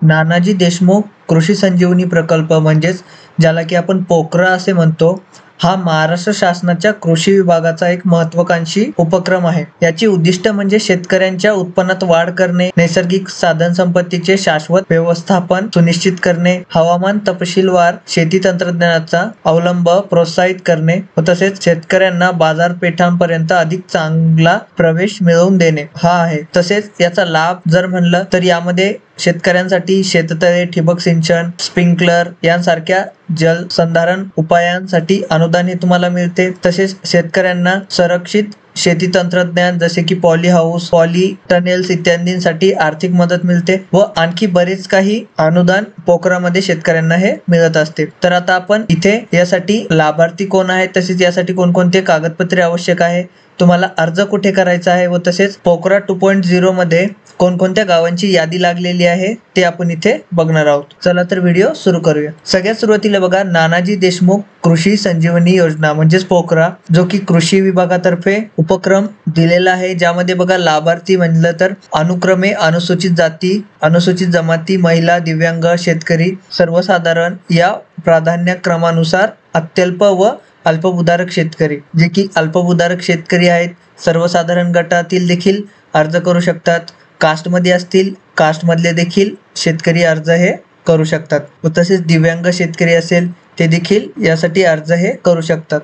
नानाजी देशमुख कृषी संजीवनी प्रकल्प म्हणजेच ज्याला की आपण पोकरा असे म्हणतो, हा महाराष्ट्र शासनाच्या कृषी विभागाचा एक महत्त्वाकांक्षी उपक्रम आहे. याची उद्दिष्ट म्हणजे शेतकऱ्यांच्या उत्पन्नात वाढ करणे, नैसर्गिक साधन संपत्तीचे शाश्वत व्यवस्थापन सुनिश्चित करणे, हवामान तपशीलवार शेती तंत्रज्ञानाचा अवलंब प्रोत्साहित करणे व तसेच शेतकऱ्यांना बाजारपेठांपर्यंत अधिक चांगला प्रवेश मिळवून देणे हा आहे. तसेच याचा लाभ जर म्हणलं तर यामध्ये शेतकऱ्यांसाठी शेततळे, ठिबक सिंचन, स्प्रिंकलर यांसारख्या जलसंधारण उपायांसाठी अनुदान हे तुम्हाला मिळते. तसेच शेतकऱ्यांना संरक्षित शेती तंत्रज्ञान जसे की पॉली हाऊस, पॉली टनेल्स इत्यादींसाठी आर्थिक मदत मिळते व आणखी बरेच काही अनुदान पोकरामध्ये शेतकऱ्यांना हे मिळत असते. तर आता आपण इथे यासाठी लाभार्थी कोण आहे, तसेच यासाठी कोणकोणते कागदपत्रे आवश्यक आहे, तुम्हाला अर्ज कुठे करायचा आहे व तसेच पोकरा 2.0 मध्ये कोणकोणत्या गावांची यादी लागलेली आहे ते आपण इथे बघणार आहोत. चला तर व्हिडिओ सुरू करूया. सगळ्यात सुरुवातीला बघा नानाजी देशमुख कृषी संजीवनी योजना म्हणजेच पोकरा, जो की कृषी विभागातर्फे उपक्रम दिलेला आहे. ज्यामध्ये बघा लाभार्थी म्हणलं तर अनुक्रमे अनुसूचित जाती, अनुसूचित जमाती, महिला, दिव्यांग, शेतकरी, सर्वसाधारण या प्राधान्यक्रमानुसार अत्यल्प व अल्पभूधारक शेतकरी, जे की अल्पभूधारक शेतकरी आहेत, सर्वसाधारण गटातील देखील अर्ज करू शकतात. कास्टमध्ये असतील, कास्टमधले देखील शेतकरी अर्ज हे करू शकतात व तसेच दिव्यांग शेतकरी असेल ते देखील यासाठी अर्ज हे करू शकतात.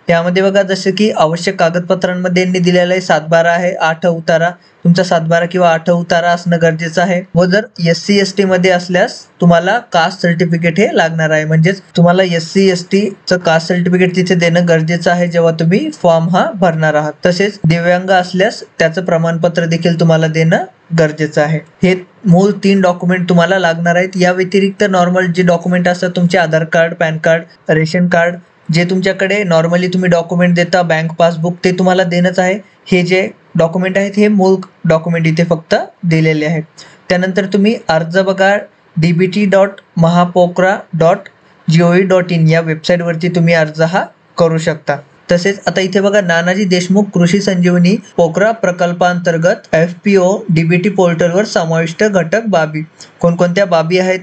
यामध्ये बघा जसं की आवश्यक कागदपत्रांमध्ये यांनी दिलेलं आहे 7/12 आहे, 8 उतारा, तुमचा 7/12 किंवा 8 उतारा असणं गरजेचं आहे व जर SC ST मध्ये असल्यास तुम्हाला कास्ट सर्टिफिकेट हे लागणार आहे. म्हणजेच तुम्हाला SC ST चं कास्ट सर्टिफिकेट तिथे देणं गरजेचं आहे जेव्हा तुम्ही फॉर्म हा भरणार आहात. तसेच दिव्यांग असल्यास त्याचं प्रमाणपत्र देखील तुम्हाला देणं गरजेचं आहे. हे मूळ 3 डॉक्युमेंट तुम्हाला लागणार आहेत. या व्यतिरिक्त नॉर्मल जे डॉक्युमेंट असतात तुमचे Aadhaar card, PAN card, ration card, जे तुमच्याकडे नॉर्मली तुम्ही डॉक्युमेंट देता, बँक पासबुक, ते तुम्हाला देणंच आहे. हे जे डॉक्युमेंट आहेत हे मूळ डॉक्युमेंट इथे फक्त दिलेले आहेत. त्यानंतर तुम्ही अर्ज बघा dbt.mahapokra.gov.in या वेबसाईटवरती तुम्ही अर्ज हा करू शकता. तसेच आता इथे बघा नानाजी देशमुख कृषी संजीवनी पोकरा प्रकल्पांतर्गत FPO DBT पोर्टलवर समाविष्ट घटक बाबी कोणकोणत्या बाबी आहेत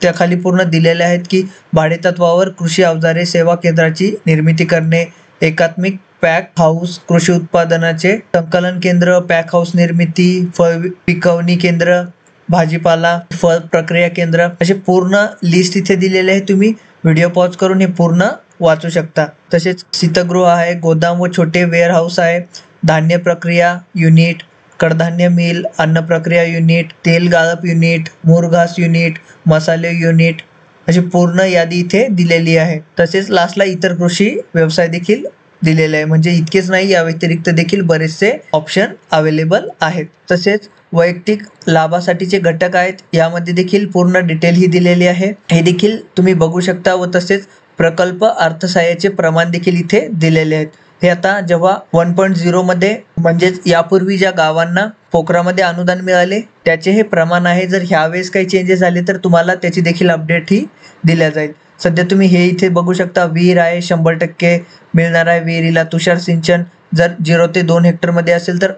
त्या खाली पूर्ण दिलेल्या आहेत की भाडेतत्वावर कृषी अवजारे सेवा केंद्राची निर्मिती करणे, एकात्मिक पॅक हाऊस, कृषी उत्पादनाचे संकलन केंद्र, पॅक हाऊस निर्मिती, फळ पिकवणी केंद्र, भाजीपाला फळ प्रक्रिया केंद्र, असे पूर्ण लिस्ट इथे दिलेले आहे. तुम्ही व्हिडिओ पॉज करून हे पूर्ण वाचू शकता. तसेच शीतगृह आहे, गोदाम व छोटे वेअर हाऊस आहे, धान्य प्रक्रिया युनिट, कडधान्य मिल, अन्न प्रक्रिया युनिट, तेल गाळप युनिट, मुरघास युनिट, मसाले युनिट, अशी पूर्ण यादी इथे दिलेली आहे. तसेच लास्टला इतर कृषी व्यवसाय देखील दिलेले आहे. म्हणजे इतकेच नाही, या व्यतिरिक्त देखील बरेचसे ऑप्शन अवेलेबल आहेत. तसेच वैयक्तिक लाभासाठीचे घटक आहेत, यामध्ये देखील पूर्ण डिटेल ही दिलेली आहे. हे देखील तुम्ही बघू शकता व तसेच प्रकल्प अर्थसहाय्याचे प्रमाण देखील इथे दिलेले आहेत. हे आता जेव्हा 1.0 मध्ये म्हणजेच यापूर्वी ज्या गावांना पोकरामध्ये अनुदान मिळाले त्याचे हे प्रमाण आहे. जर ह्यावेळेस काही चेंजेस झाले तर तुम्हाला त्याची देखील अपडेट ही दिल्या जाईल. सध्या तुम्ही हे इथे बघू शकता, विहीर आहे 100% मिळणार आहे. विहिरीला तुषार सिंचन जर 0 ते 2 हेक्टरमध्ये असेल तर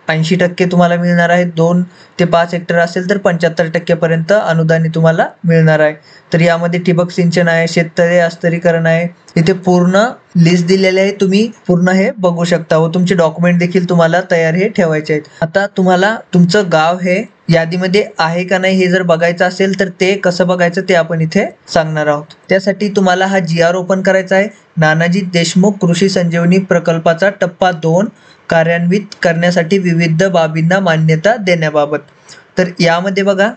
80% तुम्हाला मिळणार आहे. 2 ते 5 हेक्टर असेल तर 75% पर्यंत अनुदान तुम्हाला मिळणार आहे. तर यामध्ये ठिबक सिंचन आहे, शेततळे अस्तरीकरण आहे, इथे पूर्ण लिस्ट दिलेली आहे. तुम्ही पूर्ण हे बघू शकता व तुमचे डॉक्युमेंट देखील तुम्हाला तयार हे ठेवायचे आहेत. आता तुम्हाला तुमचं गाव हे यादीमध्ये आहे का नाही हे जर बघायचं असेल तर ते कसं बघायचं ते आपण इथे सांगणार आहोत. त्यासाठी तुम्हाला हा GR ओपन करायचा आहे. नानाजी देशमुख कृषी संजीवनी प्रकल्पाचा टप्पा 2 कार्यान्वित करण्यासाठी विविध बाबींना मान्यता देण्याबाबत. तर यामध्ये बघा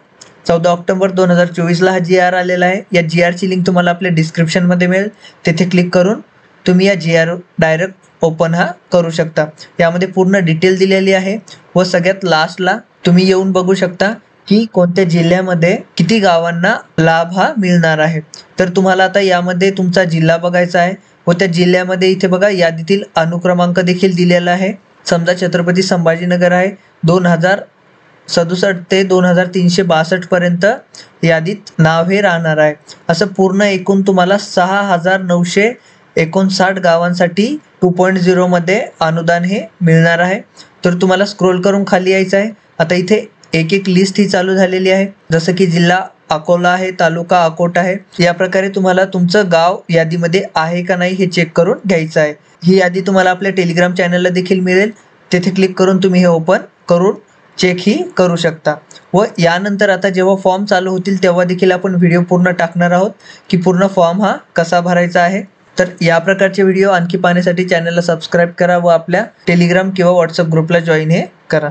14 ऑक्टोबर 2024 हा GR आलेला आहे. या GR ची लिंक तुम्हाला आपल्या डिस्क्रिप्शनमध्ये मिळेल. तेथे क्लिक करून तुम्ही या GR डायरेक्ट ओपन हा करू शकता. यामध्ये पूर्ण डिटेल दिलेली आहे व सगळ्यात लास्टला तुम्ही येऊन बघू शकता की कोणत्या जिल्ह्यामध्ये किती गावांना लाभ हा मिळणार आहे. तर तुम्हाला आता यामध्ये तुमचा जिल्हा बघायचा आहे व त्या जिल्ह्यामध्ये इथे बघा यादीतील अनुक्रमांक देखील दिलेला आहे. समजा छत्रपती संभाजीनगर आहे, 2067 ते 2362 पर्यंत यादीत नाव हे राहणार आहे. असं पूर्ण एकूण तुम्हाला 6959 गावांसाठी 2.0 मध्ये अनुदान हे मिळणार आहे. तर तुम्हाला स्क्रोल करून खाली यायचं आहे. आता इथे एक एक लिस्ट ही चालू झालेली आहे. जसं की जिल्हा अकोला आहे, तालुका अकोट आहे. या प्रकारे तुम्हाला तुमचं गाव यादीमध्ये आहे का नाही हे चेक करून घ्यायचं आहे. ही यादी तुम्हाला आपल्या टेलिग्राम चॅनलला देखील मिळेल. तेथे क्लिक करून तुम्ही हे ओपन करून चेक ही करू शकता. व यानंतर आता जेव्हा फॉर्म चालू होतील तेव्हा देखील आपण व्हिडिओ पूर्ण टाकणार आहोत की पूर्ण फॉर्म हा कसा भरायचा आहे. तर या प्रकारचे व्हिडिओ आणखी पाहण्यासाठी चॅनलला सबस्क्राईब करा व आपल्या टेलिग्राम किंवा व्हॉट्सअप ग्रुपला जॉईन हे करा.